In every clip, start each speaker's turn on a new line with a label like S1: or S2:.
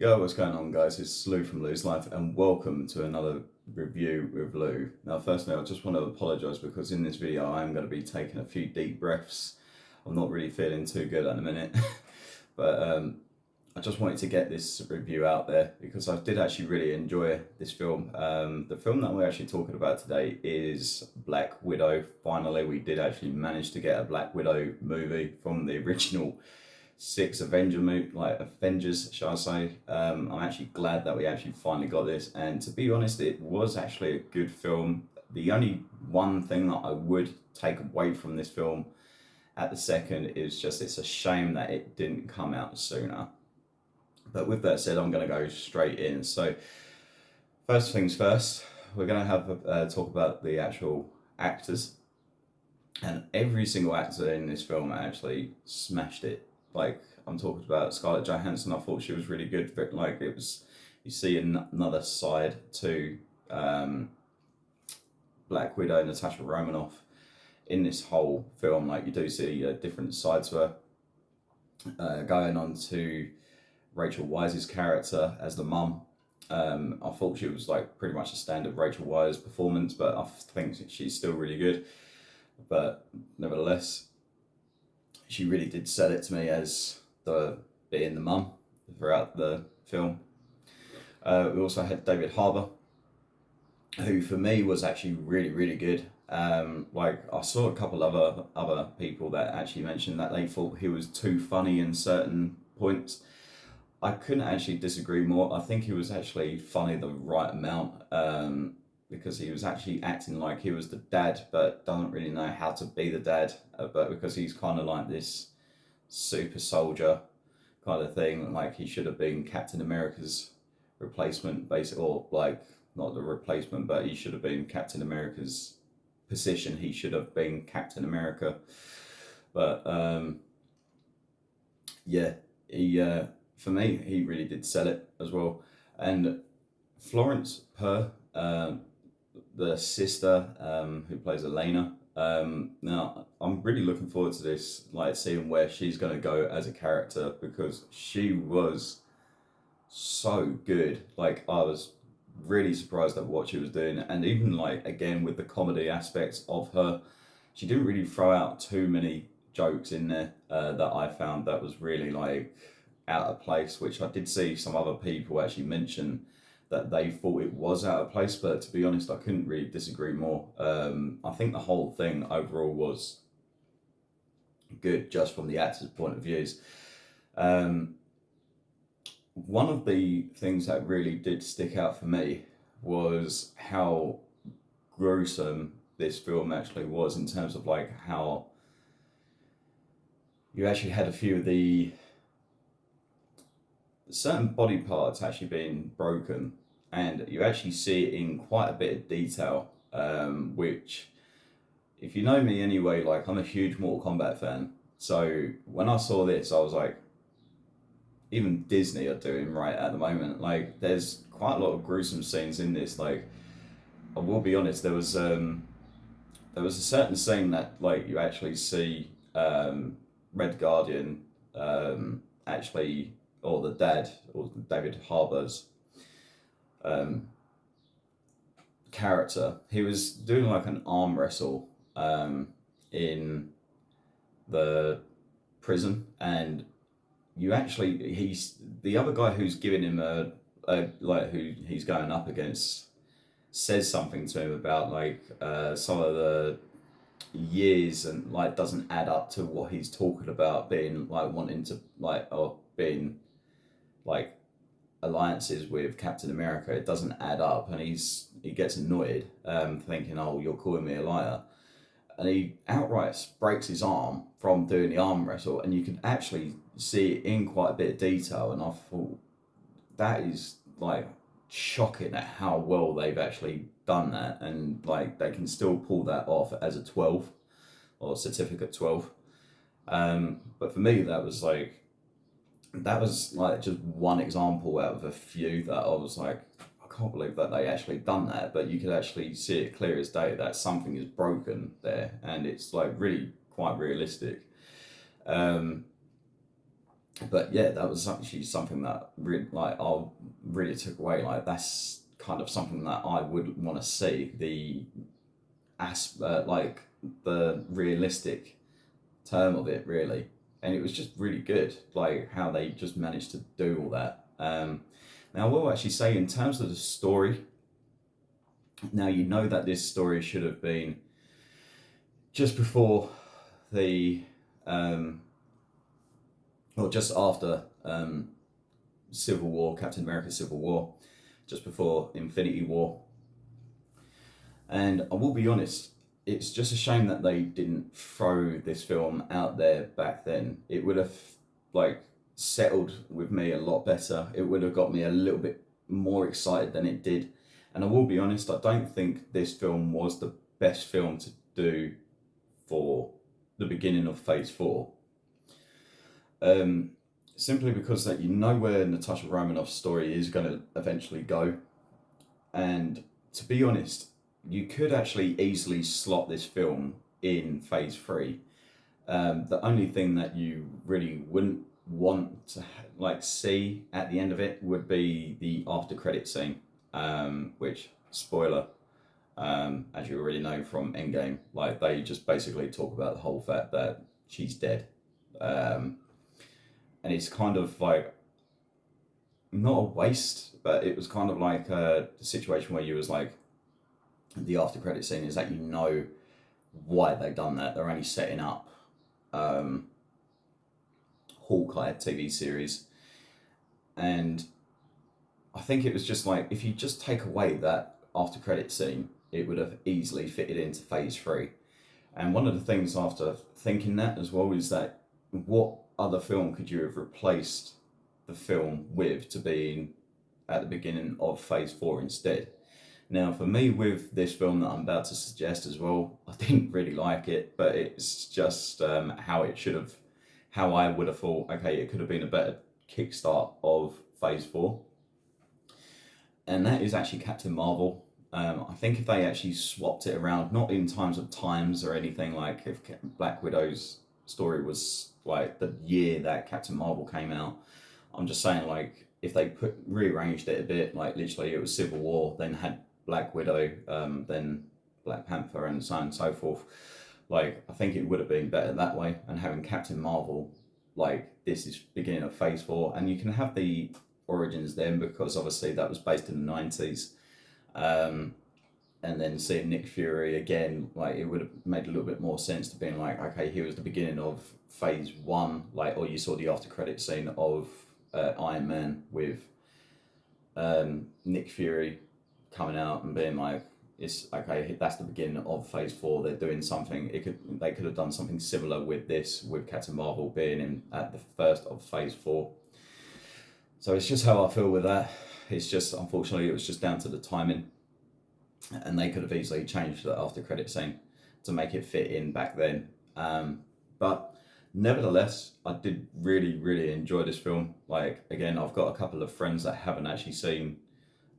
S1: Yo, what's going on, guys? It's Lou from Lou's Life, and welcome to another review with Lou. Now, firstly, I just want to apologise because in this video I am going to be taking a few deep breaths. I'm not really feeling too good at the minute, but I just wanted to get this review out there because I did actually really enjoy this film. The film that we're actually talking about today is Black Widow. Finally, we did actually manage to get a Black Widow movie from the original six Avengers, shall I say. I'm actually glad that we actually finally got this, and to be honest, it was actually a good film. The only one thing that I would take away from this film at the second is just it's a shame that it didn't come out sooner. But with that said, I'm going to go straight in. So first things first, we're going to have talk about the actual actors, and every single actor in this film actually smashed it. Like, I'm talking about Scarlett Johansson. I thought she was really good. But like, it was, you see another side to Black Widow, Natasha Romanoff in this whole film. Like, you do see a different side to her. Going on to Rachel Weisz's character as the mum. I thought she was like pretty much a standard Rachel Weisz performance, but I think she's still really good. But nevertheless, she really did sell it to me as the being the mum throughout the film. We also had David Harbour, who for me was actually really good. Like, I saw a couple other people that actually mentioned that they thought he was too funny in certain points. I couldn't actually disagree more. I think he was actually funny the right amount, because he was actually acting like he was the dad, but doesn't really know how to be the dad. But because he's kind of like this super soldier kind of thing, like he should have been Captain America's replacement, basically, or like not the replacement, but he should have been Captain America's position. He should have been Captain America. But yeah, he for me, he really did sell it as well. And Florence Pugh, the sister who plays Elena. Now, I'm really looking forward to this, like seeing where she's going to go as a character, because she was so good. Like, I was really surprised at what she was doing, and even like again with the comedy aspects of her, she didn't really throw out too many jokes in there that I found that was really like out of place, which I did see some other people actually mention that they thought it was out of place, but to be honest, I couldn't really disagree more. I think the whole thing overall was good just from the actors' point of views. One of the things that really did stick out for me was how gruesome this film actually was, in terms of like how you actually had a few of the certain body parts actually being broken, and you actually see it in quite a bit of detail, which, if you know me anyway, like I'm a huge Mortal Kombat fan. So when I saw this, I was like, even Disney are doing right at the moment. Like, there's quite a lot of gruesome scenes in this. Like, I will be honest, there was a certain scene that like you actually see Red Guardian actually, or the dad, or David Harbour's um, character. He was doing like an arm wrestle in the prison, and you actually, he's the other guy who's giving him a like who he's going up against says something to him about like some of the years, and like doesn't add up to what he's talking about being like wanting to like, or being like alliances with Captain America. It doesn't add up, and he gets annoyed, thinking, "Oh, you're calling me a liar," and he outright breaks his arm from doing the arm wrestle, and you can actually see it in quite a bit of detail. And I thought that is like shocking at how well they've actually done that, and like they can still pull that off as a 12 or certificate 12. But for me, that was like just one example out of a few that I was like, I can't believe that they actually done that. But you could actually see it clear as day that something is broken there, and it's like really quite realistic. Um, But yeah, that was actually something that really, like, I really took away. Like, that's kind of something that I would want to see, like the realistic term of it, really. And it was just really good, like how they just managed to do all that. Now, I will actually say, in terms of the story, now you know that this story should have been just before the, um, or just after Civil War, Captain America Civil War, just before Infinity War. And I will be honest, it's just a shame that they didn't throw this film out there back then. It would have, like, settled with me a lot better. It would have got me a little bit more excited than it did. And I will be honest, I don't think this film was the best film to do for the beginning of Phase 4. Simply because that you know where Natasha Romanoff's story is going to eventually go. And to be honest, you could actually easily slot this film in Phase 3. The only thing that you really wouldn't want to like see at the end of it would be the after credit scene, which, spoiler, as you already know from Endgame, like, they just basically talk about the whole fact that she's dead. And it's kind of like, not a waste, but it was kind of like a situation where you was like, the after credit scene is that you know why they've done that. They're only setting up Hawkeye TV series, and I think it was just like, if you just take away that after credit scene, it would have easily fitted into Phase 3. And one of the things after thinking that as well is that, what other film could you have replaced the film with to be at the beginning of Phase 4 instead? Now, for me, with this film that I'm about to suggest as well, I didn't really like it, but it's just how it should have, how I would have thought, okay, it could have been a better kickstart of Phase 4. And that is actually Captain Marvel. I think if they actually swapped it around, not in terms of times or anything, like if Black Widow's story was like the year that Captain Marvel came out, I'm just saying, like, if they rearranged it a bit, like literally it was Civil War, then had Black Widow, then Black Panther, and so on and so forth. Like, I think it would have been better that way. And having Captain Marvel, like, this is beginning of Phase 4, and you can have the origins then, because obviously that was based in the 90s. And then seeing Nick Fury again, like, it would have made a little bit more sense to being like, okay, here was the beginning of Phase 1, like, or you saw the after credit scene of Iron Man with Nick Fury coming out and being like, it's okay, that's the beginning of Phase 4. They're doing something. They could have done something similar with this, with Captain Marvel being in at the first of Phase 4. So it's just how I feel with that. It's just, unfortunately, it was just down to the timing, and they could have easily changed the after credit scene to make it fit in back then. But nevertheless, I did really, really enjoy this film. Like, again, I've got a couple of friends that haven't actually seen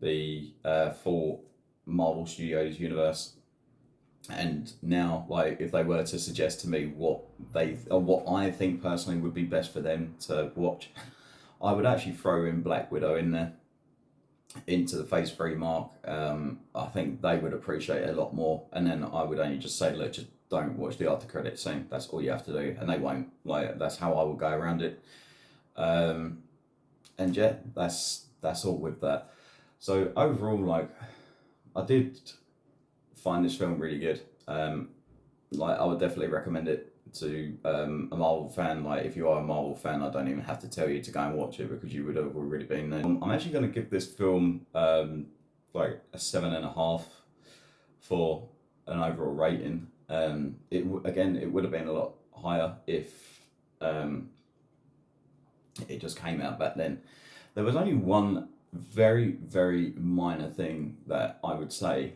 S1: the full Marvel Studios universe, and now, like, if they were to suggest to me what I think personally would be best for them to watch, I would actually throw in Black Widow in there into the Phase 3 mark. I think they would appreciate it a lot more, and then I would only just say, look, just don't watch the after credit scene. That's all you have to do, and they won't. Like, that's how I would go around it. And yeah, that's all with that. So overall, like, I did find this film really good. Like, I would definitely recommend it to a Marvel fan. Like, if you are a Marvel fan, I don't even have to tell you to go and watch it, because you would have already been there. I'm actually going to give this film like a 7.5 for an overall rating. It would have been a lot higher if it just came out back then. There was only one very, very minor thing that I would say,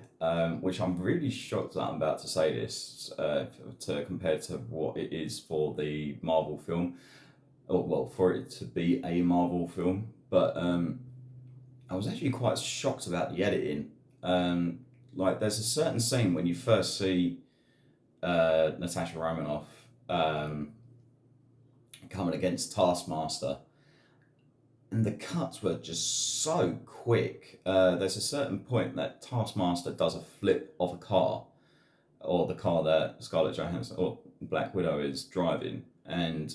S1: which I'm really shocked that I'm about to say this, to compare to what it is for the Marvel film, or well, for it to be a Marvel film. But I was actually quite shocked about the editing. Like, there's a certain scene when you first see Natasha Romanoff coming against Taskmaster, and the cuts were just so quick. There's a certain point that Taskmaster does a flip of a car, or the car that Scarlett Johansson or Black Widow is driving, and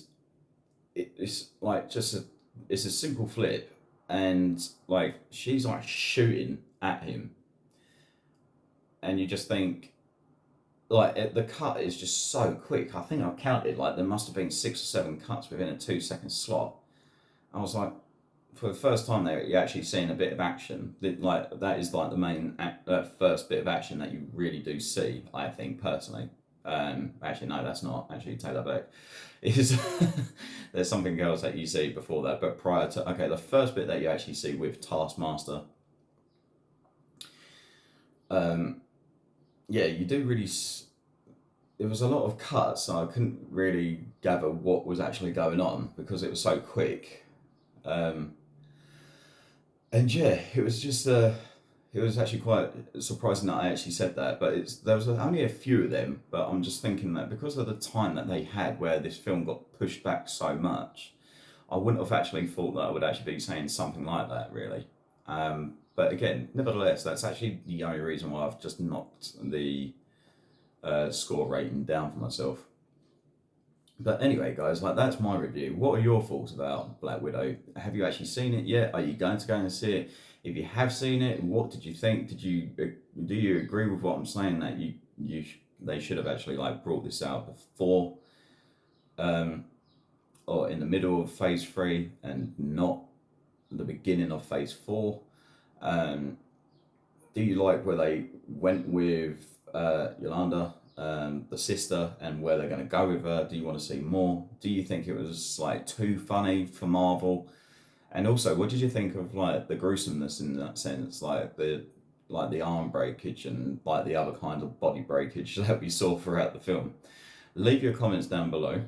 S1: it's like it's a simple flip, and like she's like shooting at him, and you just think like the cut is just so quick. I think I counted like there must have been 6 or 7 cuts within a 2 second slot. I was like, for the first time there, you're actually seeing a bit of action. Like that is like the main first bit of action that you really do see. I think personally. Actually, no, that's not. Actually, take that back. Is there's something else that you see before that, but prior to the first bit that you actually see with Taskmaster. Yeah, you do really. There was a lot of cuts, so I couldn't really gather what was actually going on because it was so quick. And yeah, it was just it was actually quite surprising that I actually said that. But there was only a few of them. But I'm just thinking that because of the time that they had, where this film got pushed back so much, I wouldn't have actually thought that I would actually be saying something like that, really. But again, nevertheless, that's actually the only reason why I've just knocked the score rating down for myself. But anyway, guys, like that's my review. What are your thoughts about Black Widow? Have you actually seen it yet? Are you going to go and see it? If you have seen it, what did you think? Do you agree with what I'm saying that they should have actually like brought this out before, or in the middle of Phase 3 and not the beginning of Phase 4? Do you like where they went with Yolanda, the sister, and where they're going to go with her? Do you want to see more? Do you think it was like too funny for Marvel? And also, what did you think of like the gruesomeness in that sense, like the arm breakage and like the other kind of body breakage that we saw throughout the film? Leave your comments down below.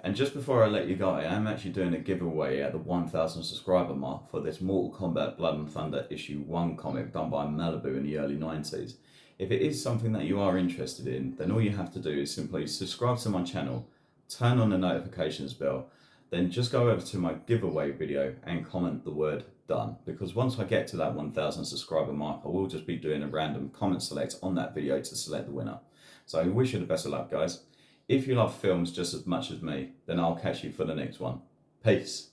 S1: And just before I let you go, I am actually doing a giveaway at the 1,000 subscriber mark for this Mortal Kombat Blood and Thunder issue 1 comic done by Malibu in the early 90s. If it is something that you are interested in, then all you have to do is simply subscribe to my channel, turn on the notifications bell, then just go over to my giveaway video and comment the word done. Because once I get to that 1,000 subscriber mark, I will just be doing a random comment select on that video to select the winner. So I wish you the best of luck, guys. If you love films just as much as me, then I'll catch you for the next one. Peace.